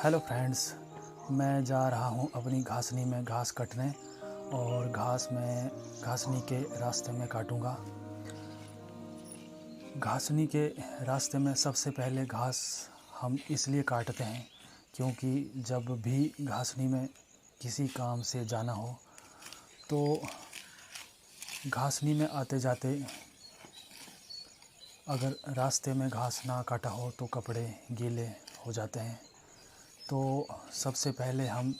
Hello friends, मैं जा रहा हूँ अपनी घासनी में घास कटने और घासनी के रास्ते में काटूँगा। घासनी के रास्ते में सबसे पहले घास हम इसलिए काटते हैं क्योंकि जब भी घासनी में किसी काम से जाना हो तो घासनी में आते जाते अगर रास्ते में घास ना काटा हो तो कपड़े गीले हो जाते हैं। तो सबसे पहले हम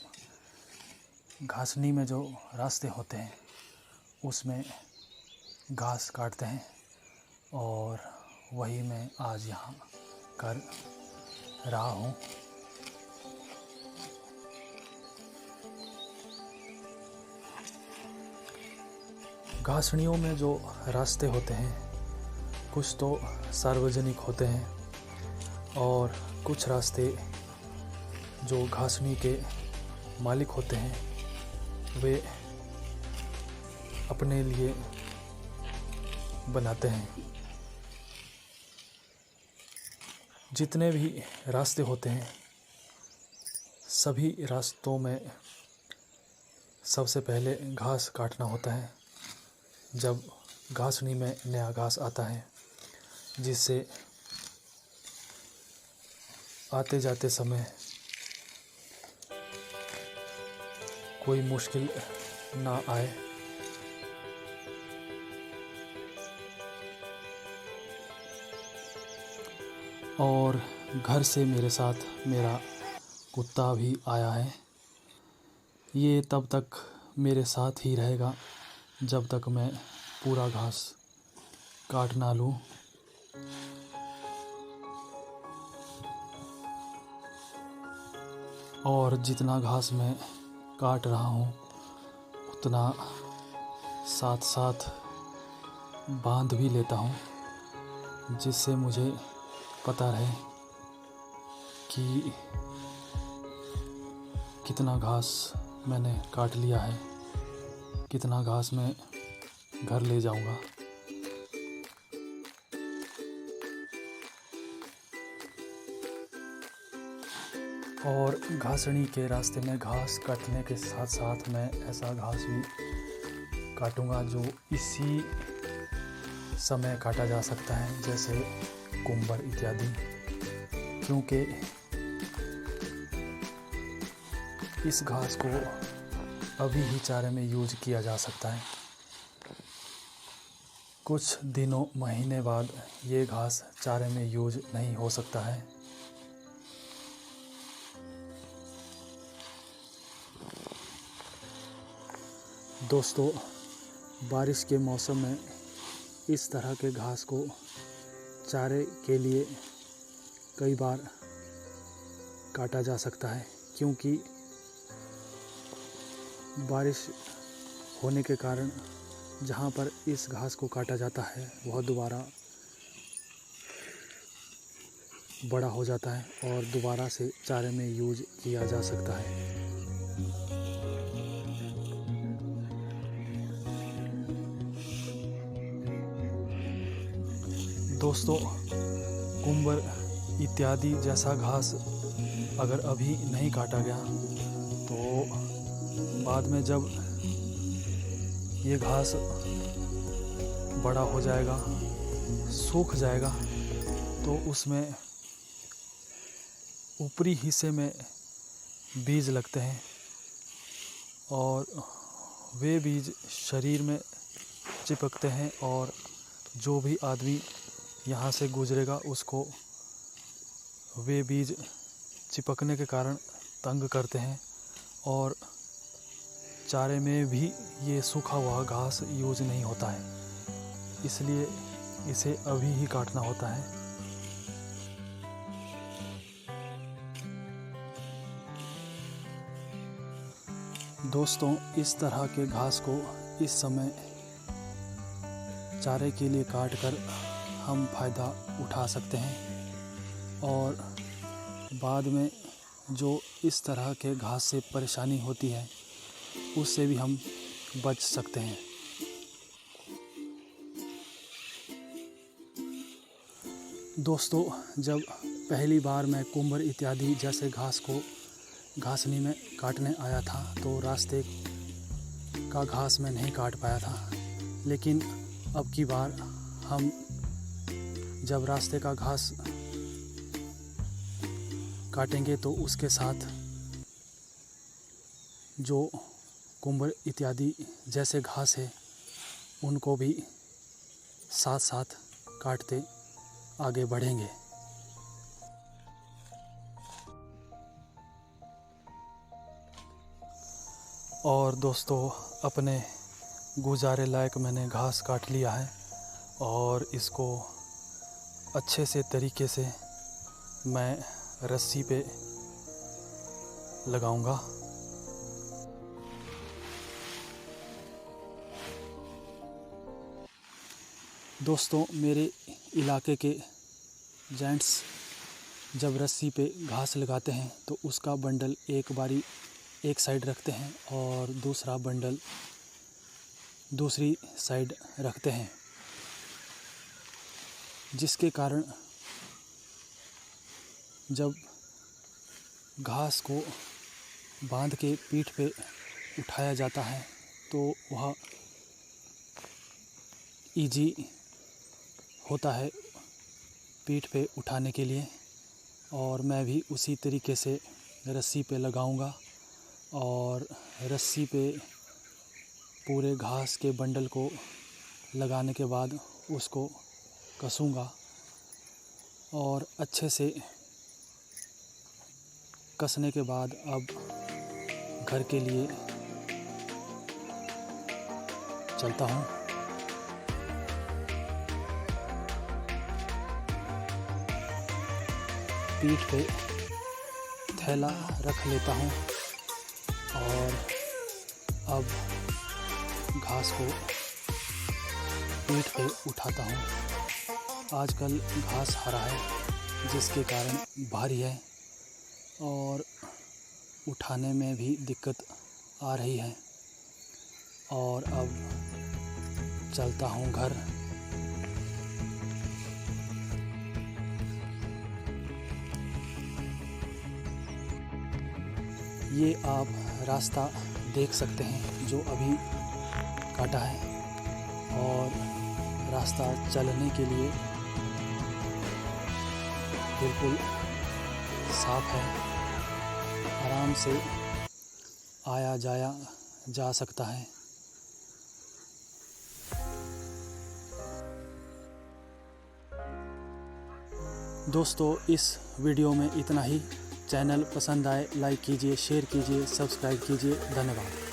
घासनी में जो रास्ते होते हैं उसमें घास काटते हैं और वही मैं आज यहाँ कर रहा हूँ। घासनियों में जो रास्ते होते हैं कुछ तो सार्वजनिक होते हैं और कुछ रास्ते जो घासनी के मालिक होते हैं वे अपने लिए बनाते हैं। जितने भी रास्ते होते हैं सभी रास्तों में सबसे पहले घास काटना होता है जब घासनी में नया घास आता है, जिससे आते जाते समय कोई मुश्किल ना आए। और घर से मेरे साथ मेरा कुत्ता भी आया है। ये तब तक मेरे साथ ही रहेगा जब तक मैं पूरा घास काट ना लूँ। और जितना घास मैं काट रहा हूँ उतना साथ साथ बांध भी लेता हूँ, जिससे मुझे पता रहे कि कितना घास मैंने काट लिया है, कितना घास मैं घर ले जाऊँगा। और घासनी के रास्ते में घास काटने के साथ साथ मैं ऐसा घास भी काटूंगा जो इसी समय काटा जा सकता है, जैसे कुंबर इत्यादि, क्योंकि इस घास को अभी ही चारे में यूज किया जा सकता है। कुछ दिनों महीने बाद ये घास चारे में यूज नहीं हो सकता है। दोस्तों, बारिश के मौसम में इस तरह के घास को चारे के लिए कई बार काटा जा सकता है, क्योंकि बारिश होने के कारण जहाँ पर इस घास को काटा जाता है वह दोबारा बड़ा हो जाता है और दोबारा से चारे में यूज किया जा सकता है। दोस्तों, कुंबर इत्यादि जैसा घास अगर अभी नहीं काटा गया तो बाद में जब ये घास बड़ा हो जाएगा, सूख जाएगा, तो उसमें ऊपरी हिस्से में बीज लगते हैं और वे बीज शरीर में चिपकते हैं और जो भी आदमी यहाँ से गुजरेगा उसको वे बीज चिपकने के कारण तंग करते हैं और चारे में भी ये सूखा हुआ घास यूज नहीं होता है, इसलिए इसे अभी ही काटना होता है। दोस्तों, इस तरह के घास को इस समय चारे के लिए काट कर हम फ़ायदा उठा सकते हैं और बाद में जो इस तरह के घास से परेशानी होती है उससे भी हम बच सकते हैं। दोस्तों, जब पहली बार मैं कुम्भर इत्यादि जैसे घास को घासनी में काटने आया था तो रास्ते का घास मैं नहीं काट पाया था, लेकिन अब की बार हम जब रास्ते का घास काटेंगे तो उसके साथ जो कुम्भर इत्यादि जैसे घास है उनको भी साथ साथ काटते आगे बढ़ेंगे। और दोस्तों, अपने गुजारे लायक मैंने घास काट लिया है और इसको अच्छे से तरीके से मैं रस्सी पे लगाऊंगा। दोस्तों, मेरे इलाके के जेंट्स जब रस्सी पे घास लगाते हैं तो उसका बंडल एक बारी एक साइड रखते हैं और दूसरा बंडल दूसरी साइड रखते हैं, जिसके कारण जब घास को बांध के पीठ पे उठाया जाता है तो वह इजी होता है पीठ पे उठाने के लिए। और मैं भी उसी तरीके से रस्सी पे लगाऊंगा और रस्सी पे पूरे घास के बंडल को लगाने के बाद उसको कसूंगा और अच्छे से कसने के बाद अब घर के लिए चलता हूँ। पीठ पे थैला रख लेता हूँ और अब घास को पीठ पे उठाता हूँ। आजकल घास हरा है जिसके कारण भारी है और उठाने में भी दिक्कत आ रही है। और अब चलता हूँ घर। ये आप रास्ता देख सकते हैं जो अभी काटा है और रास्ता चलने के लिए बिल्कुल साफ है, आराम से आया जाया जा सकता है। दोस्तों, इस वीडियो में इतना ही। चैनल पसंद आए लाइक कीजिए, शेयर कीजिए, सब्सक्राइब कीजिए। धन्यवाद।